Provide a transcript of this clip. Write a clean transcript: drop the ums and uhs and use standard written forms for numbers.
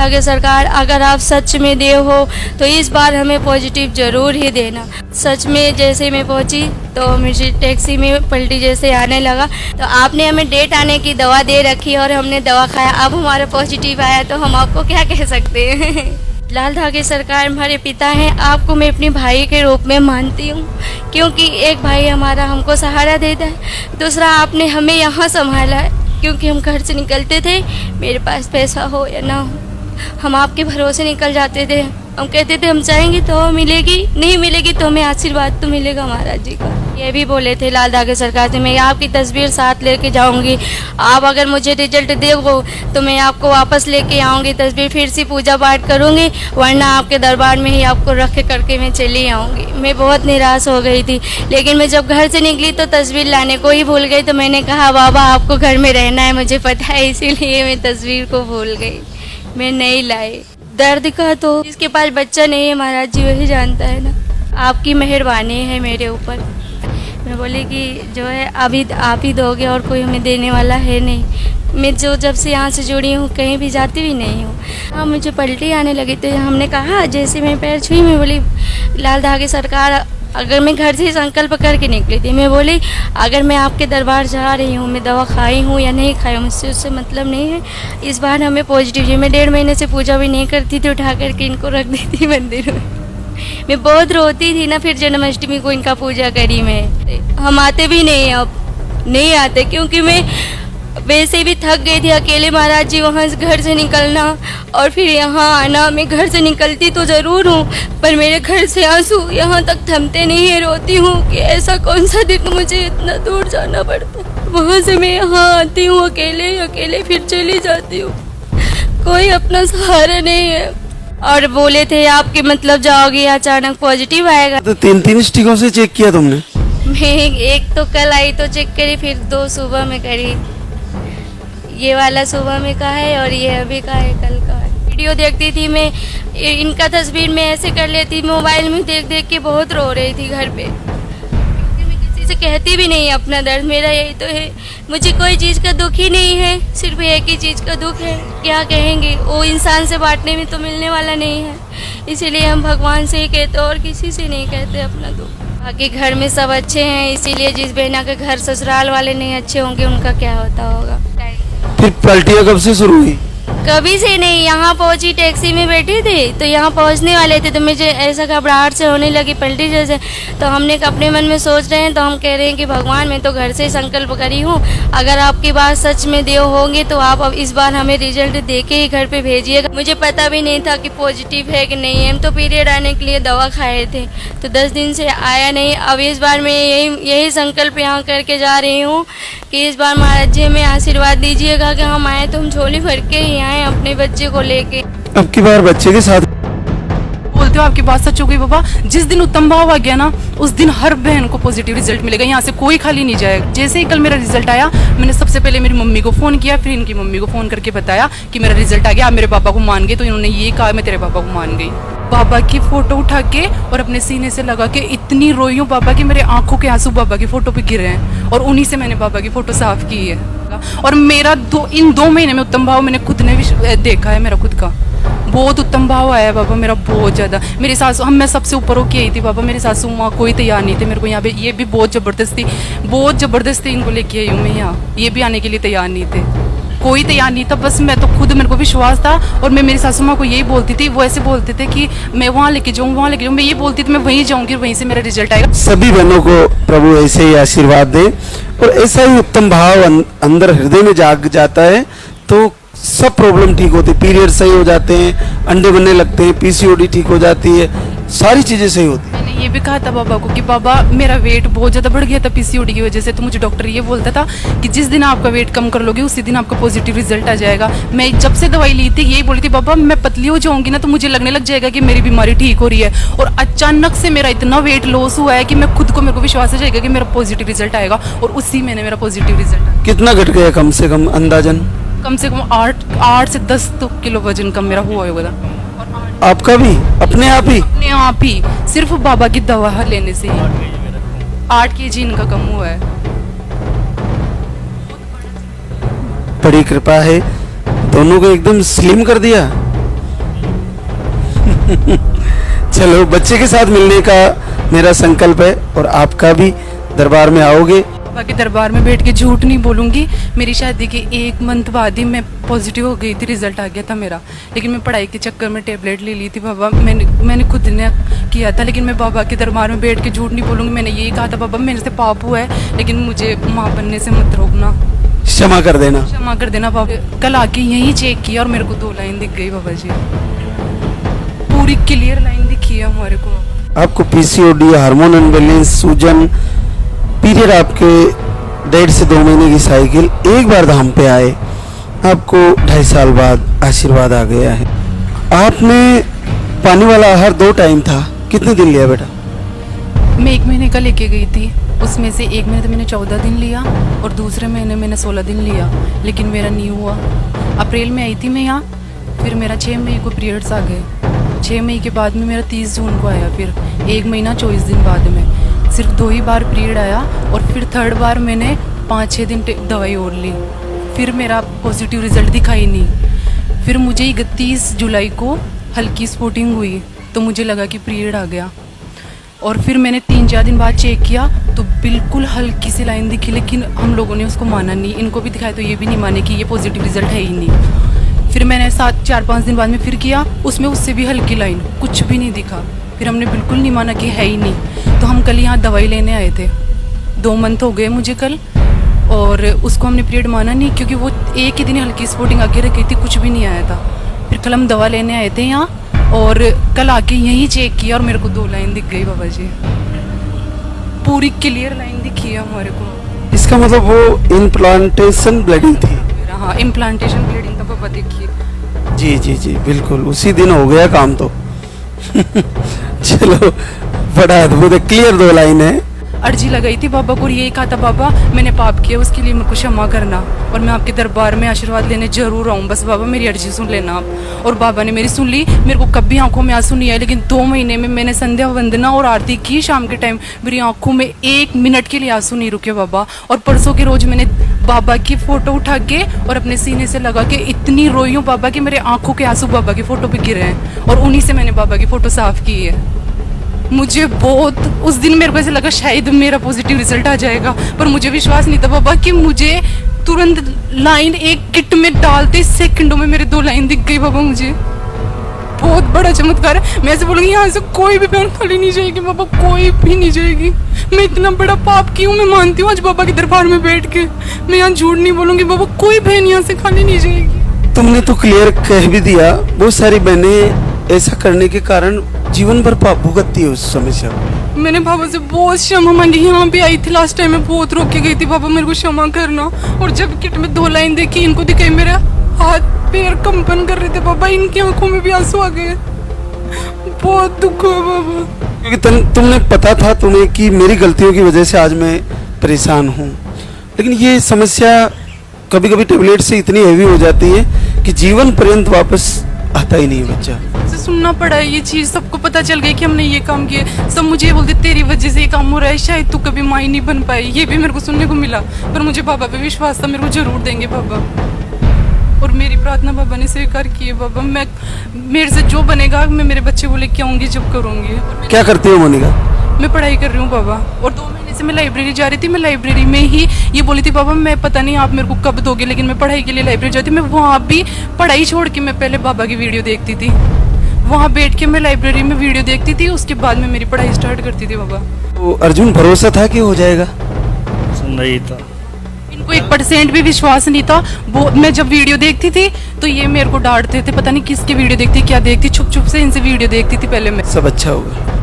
ठाकरे सरकार, अगर आप सच में देव हो तो इस बार हमें पॉजिटिव ज़रूर ही देना। सच में जैसे मैं पहुंची तो मुझे टैक्सी में पलटी जैसे आने लगा, तो आपने हमें डेट आने की दवा दे रखी और हमने दवा खाया, अब हमारा पॉजिटिव आया तो हम आपको क्या कह सकते हैं। लाल ठाकरे सरकार हमारे पिता हैं, आपको मैं अपने भाई के रूप में मानती हूँ, क्योंकि एक भाई हमारा हमको सहारा देता है, दूसरा आपने हमें यहाँ संभाला है, क्योंकि हम घर से निकलते थे, मेरे पास पैसा हो या ना हो हम आपके भरोसे निकल जाते थे। हम कहते थे हम चाहेंगे तो मिलेगी, नहीं मिलेगी तो हमें आशीर्वाद तो मिलेगा महाराज जी का। ये भी बोले थे लाल ठाकरे सरकार से, मैं आपकी तस्वीर साथ लेके जाऊंगी, आप अगर मुझे रिजल्ट दोगे तो मैं आपको वापस लेके आऊंगी, तस्वीर फिर से पूजा पाठ करूंगी, वरना आपके दरबार में ही आपको रख करके मैं चली आऊंगी। मैं बहुत निराश हो गई थी, लेकिन मैं जब घर से निकली तो तस्वीर लाने को ही भूल गई। तो मैंने कहा बाबा आपको घर में रहना है, मुझे पता है, इसीलिए मैं तस्वीर को भूल गई, मैं नहीं लाई। दर्द का तो जिसके पास बच्चा नहीं है महाराज जी वही जानता है ना, आपकी मेहरबानी है मेरे ऊपर। मैं बोली कि जो है अभी आप ही दोगे और कोई हमें देने वाला है नहीं। मैं जब से यहाँ से जुड़ी हूँ कहीं भी जाती भी नहीं हूँ। हाँ मुझे पलटी आने लगी तो हमने कहा, जैसे मैं पैर छुई, मैं बोली लाल ठाकरे सरकार, अगर मैं घर से संकल्प करके निकली थी, मैं बोली अगर मैं आपके दरबार जा रही हूँ, मैं दवा खाई हूँ या नहीं खाई हूँ, मुझसे उससे मतलब नहीं है, इस बार हमें पॉजिटिव है। मैं 1.5 महीने से पूजा भी नहीं करती थी, उठा करके इनको रख दी थी मंदिर में। मैं बहुत रोती थी ना, फिर जन्माष्टमी को इनका पूजा करी मैं। हम आते भी नहीं, अब नहीं आते, क्योंकि मैं वैसे भी थक गई थी अकेले महाराज जी वहाँ से घर से निकलना और फिर यहाँ आना। मैं घर से निकलती तो ज़रूर हूँ, पर मेरे घर से आंसू यहाँ तक थमते नहीं है। रोती हूँ कि ऐसा कौन सा दिन मुझे इतना दूर जाना पड़ता है। वहाँ से मैं यहाँ आती हूँ अकेले अकेले, फिर चली जाती हूँ, कोई अपना सहारा नहीं है। और बोले थे आपके मतलब जाओगे अचानक पॉजिटिव आएगा। तो 3 स्टिकों से चेक किया तुमने? मैं एक तो कल आई तो चेक करी, फिर 2 सुबह में करी। ये वाला सुबह में का है और ये अभी का है, कल का है। वीडियो देखती थी मैं, इनका तस्वीर मैं ऐसे कर लेती, मोबाइल में देख देख के बहुत रो रही थी घर पे, क्योंकि मैं किसी से कहती भी नहीं अपना दर्द। मेरा यही तो है, मुझे कोई चीज़ का दुख ही नहीं है, सिर्फ एक ही चीज़ का दुख है। क्या कहेंगे, वो इंसान से बांटने में तो मिलने वाला नहीं है, इसीलिए हम भगवान से ही कहते और किसी से नहीं कहते अपना दुख। बाकी घर में सब अच्छे हैं, इसीलिए जिस बहना के घर ससुराल वाले नहीं अच्छे होंगे उनका क्या होता होगा। फिर पलटियाँ कब से शुरू हुई? कभी से नहीं, यहाँ पहुँची, टैक्सी में बैठी थी तो यहाँ पहुँचने वाले थे तो मुझे ऐसा घबराहट से होने लगी पलटी जैसे। तो हमने अपने मन में सोच रहे हैं, तो हम कह रहे हैं कि भगवान मैं तो घर से संकल्प करी हूँ, अगर आपकी बात सच में देव होंगे तो आप अब इस बार हमें रिजल्ट दे के ही घर पे भेजिएगा। मुझे पता भी नहीं था कि पॉजिटिव है कि नहीं है, हम तो पीरियड आने के लिए दवा खाए थे, तो 10 दिन से आया नहीं। अब इस बार मैं यही संकल्प यहाँ करके जा रही हूँ कि इस बार महाराज जी हमें आशीर्वाद दीजिएगा कि हम आए तो हम झोली भर के ही आए अपने बच्चे को लेके। अब की बार बच्चे के साथ बोलते हो, आपकी बात सच हो गई बाबा। जिस दिन उत्तम भाव आ गया ना, उस दिन हर बहन को पॉजिटिव रिजल्ट मिलेगा, यहाँ से कोई खाली नहीं जाएगा। जैसे ही कल मेरा रिजल्ट आया, मैंने सबसे पहले मेरी मम्मी को फोन किया, फिर इनकी मम्मी को फोन करके बताया कि मेरा रिजल्ट आ गया। आप मेरे पापा को मान गए, तो इन्होंने ये कहा मैं तेरे पापा को मान गई। बाबा की फोटो उठा के और अपने सीने से लगा के इतनी रोई हूँ बाबा की, मेरे आंखों के आंसू बाबा की फोटो पे गिरे हैं, और उन्हीं से मैंने बाबा की फोटो साफ की है। और मेरा इन 2 महीने में उत्तम भाव मैंने खुद ने भी देखा है, मेरा खुद का बहुत उत्तम भाव आया है बाबा मेरा, बहुत ज्यादा। मेरी सासू, मैं सबसे ऊपर होके आई थी बाबा, मेरी सासू माँ कोई तैयार नहीं थे मेरे को यहाँ पे, ये भी बहुत जबरदस्ती इनको लेके आई हूँ मैं यहाँ, ये भी आने के लिए तैयार नहीं थे, कोई तैयार नहीं था, बस मैं तो खुद, मेरे को विश्वास था। और मैं मेरी सासू माँ को यही बोलती थी, वो ऐसे बोलते थे कि मैं वहाँ लेके जाऊँ, मैं ये बोलती थी मैं वहीं जाऊँगी, वहीं से मेरा रिजल्ट आएगा। सभी बहनों को प्रभु ऐसे ही आशीर्वाद दे और ऐसा ही उत्तम भाव अंदर हृदय में जाग जाता है तो सब प्रॉब्लम ठीक होती है। पीरियड सही हो जाते हैं, अंडे बनने लगते हैं, पीसीओडी ठीक हो जाती है, सारी चीजें सही होती है। मैंने ये भी कहा था बाबा को कि बाबा मेरा वेट बहुत ज़्यादा बढ़ गया था पीसीओडी की वजह से, तो मुझे डॉक्टर ये बोलता था कि जिस दिन आपका वेट कम कर लोगे उसी दिन आपका पॉजिटिव रिजल्ट आ जाएगा। मैं जब से दवाई ली थी यही बोली थी, बाबा मैं पतली हो जाऊंगी ना तो मुझे लगने लग जाएगा कि मेरी बीमारी ठीक हो रही है, और अचानक से मेरा इतना वेट लॉस हुआ है कि मैं खुद को, मेरे को विश्वास हो जाएगा कि मेरा पॉजिटिव रिजल्ट आएगा, और उसी महीने मेरा पॉजिटिव रिजल्ट। कितना घट गया कम से कम अंदाजन? कम से कम 8 से 10 किलो वजन कम मेरा हुआ होगा। आपका भी अपने आप ही सिर्फ बाबा की दवा लेने से ही 8 kg इनका कम हुआ है। बड़ी कृपा है, दोनों को एकदम स्लिम कर दिया। चलो, बच्चे के साथ मिलने का मेरा संकल्प है और आपका भी। दरबार में आओगे? बाबा के दरबार में बैठ के झूठ नहीं बोलूंगी। मेरी शादी के 1 मंथ बाद ही मैं पॉजिटिव हो गई थी, रिजल्ट आ गया था मेरा। लेकिन मैं पढ़ाई के चक्कर में टेबलेट ले ली थी बाबा, मैंने खुद ने किया था। लेकिन मैं बाबा के दरबार में बैठ के झूठ नहीं बोलूंगी। मैंने यही कहा था, बाबा मेरे से पाप हुआ है लेकिन मुझे माँ बनने से मत रोकना, क्षमा कर देना। क्षमा कर देना बाबा। कल आके यही चेक किया और मेरे को 2 लाइन दिख गई बाबा जी, पूरी क्लियर लाइन दिखी है हमारे को। आपको पीसीओडी, हार्मोन अनबैलेंस, सूजन, पीरियड आपके 1.5 से 2 महीने की साइकिल, एक बार धाम पे आए, आपको 2.5 साल बाद आशीर्वाद आ गया है। आपने पानी वाला आहार 2 टाइम था, कितने दिन लिया बेटा? मैं 1 महीने का लेके गई थी, उसमें से 1 महीने तो मैंने 14 दिन लिया और दूसरे महीने मैंने 16 दिन लिया, लेकिन मेरा नहीं हुआ। अप्रैल में आई थी मैं यहाँ, फिर मेरा 6 मई को पीरियड्स आ गए। 6 मई के बाद में मेरा 30 जून को आया, फिर 1 महीना 24 दिन बाद में सिर्फ 2 ही बार पीरियड आया। और फिर 3rd बार मैंने 5-6 दिन दवाई और ली, फिर मेरा पॉजिटिव रिजल्ट दिखा ही नहीं। फिर मुझे 31 जुलाई को हल्की स्पॉटिंग हुई तो मुझे लगा कि पीरियड आ गया। और फिर मैंने 3-4 दिन बाद चेक किया तो बिल्कुल हल्की सी लाइन दिखी, लेकिन हम लोगों ने उसको माना नहीं। इनको भी दिखाया तो ये भी नहीं माने कि ये पॉजिटिव रिजल्ट है ही नहीं। फिर मैंने 4-5 दिन बाद में फिर किया, उसमें उससे भी हल्की लाइन, कुछ भी नहीं दिखा। फिर हमने बिल्कुल नहीं माना कि है ही नहीं। तो हम कल यहाँ दवाई लेने आए थे, 2 मंथ हो गए मुझे कल, और उसको हमने पीरियड माना नहीं क्योंकि वो एक ही दिन हल्की स्पॉटिंग आके रखी थी, कुछ भी नहीं आया था। फिर कल हम दवा लेने आए थे यहाँ और कल आके यहीं चेक किया और मेरे को 2 लाइन दिख गई बाबा जी, पूरी क्लियर लाइन दिखी है हमारे को। इसका मतलब वो इम्प्लांटेशन ब्लीडिंग थी? हाँ, इम्प्लांटेशन ब्लीडिंग था बाबा, देखिए। जी जी जी, बिल्कुल उसी दिन हो गया काम तो। चलो, बड़ा अद्भुत है, क्लियर 2 लाइन है। अर्जी लगाई थी बाबा को और यही कहा था, बाबा मैंने पाप किया उसके लिए मेरे को क्षमा करना और मैं आपके दरबार में आशीर्वाद लेने जरूर आऊँ, बस बाबा मेरी अर्जी सुन लेना आप। और बाबा ने मेरी सुन ली, मेरे को कभी आंखों में आंसू नहीं आए। लेकिन 2 महीने में मैंने संध्या वंदना और आरती की शाम के टाइम, मेरी आंखों में 1 मिनट के लिए आंसू नहीं रुके बाबा। और परसों के रोज मैंने बाबा की फोटो उठा के और अपने सीने से लगा के इतनी रोई हूँ बाबा की मेरे आंखों के आंसू बाबा की फोटो पे गिरे हैं, और उन्हीं से मैंने बाबा की फोटो साफ की है। मुझे बहुत उस दिन मेरे को ऐसा लगा शायद मेरा पॉजिटिव रिजल्ट आ जाएगा, पर मुझे विश्वास नहीं था बाबा कि मुझे तुरंत लाइन एक किट में डालते सेकंडों में मेरे 2 लाइन दिख गई बाबा। मुझे बहुत बड़ा चमत्कार है। मैं ऐसे बोलूँगी यहाँ से कोई भी बहन खाली नहीं जाएगी बाबा, कोई भी नहीं जाएगी। मैं इतना बड़ा पाप की हूँ, मैं मानती हूँ आज बाबा के दरबार में बैठ के। मैं यहाँ झूठ नहीं बोलूँगी बाबा, कोई बहन यहाँ से खाली नहीं जाएगी। तुमने तो क्लियर कह भी दिया, बहुत सारी बहनें ऐसा करने के कारण जीवन भर पाप भुगतती है उस समस्या को। मैंने बाबा से बहुत क्षमा मांगी, यहाँ भी आई थी लास्ट टाइम, मैं बहुत रोक के गई थी, बाबा मेरे को क्षमा करना। और जब किट में 2 लाइन देखी, इनको दिखाई, मेरा हाथ पैर कंपन कर रहे थे बाबा, इनकी आंखों में भी आंसू आ गए। बहुत दुख हुआ बाबा, क्योंकि तुमने पता था तुम्हें कि मेरी गलतियों की वजह से आज मैं परेशान हूँ। लेकिन ये समस्या कभी कभी टेबलेट से इतनी हैवी हो जाती है कि जीवन पर्यंत वापस आता ही नहीं है बच्चा। से सुनना पड़ा है ये चीज, सबको पता चल गई कि हमने ये काम किए। सब मुझे ये बोलते तेरी वजह से ये काम हो रहा है, शायद तू कभी माँ नहीं बन पाई। ये भी मेरे को सुनने को मिला, पर मुझे बाबा पे विश्वास था, मेरे को जरूर देंगे बाबा। और मेरी प्रार्थना बाबा ने स्वीकार की है बाबा। मैं मेरे से जो बनेगा मैं मेरे बच्चे को लेके आऊंगी, जब करूंगी। क्या करती हो मोनिका? मैं पढ़ाई कर रही हूँ बाबा, और 2 महीने से मैं लाइब्रेरी जा रही थी। मैं लाइब्रेरी में ही ये बोली थी बाबा मैं पता नहीं आप मेरे को कब दोगे, लेकिन मैं पढ़ाई के लिए लाइब्रेरी जाती। मैं वहाँ भी पढ़ाई छोड़ के मैं पहले बाबा की वीडियो देखती थी, वहाँ बैठ के मैं लाइब्रेरी में वीडियो देखती थी, उसके बाद में मेरी पढ़ाई स्टार्ट करती थी बाबा। तो अर्जुन भरोसा था कि हो जाएगा? नहीं था, इनको 1% भी विश्वास नहीं था। वो मैं जब वीडियो देखती थी तो ये मेरे को डांटते थे, पता नहीं किसकी वीडियो देखती क्या देखती, छुप छुप से इनसे वीडियो देखती थी पहले मैं। सब अच्छा होगा।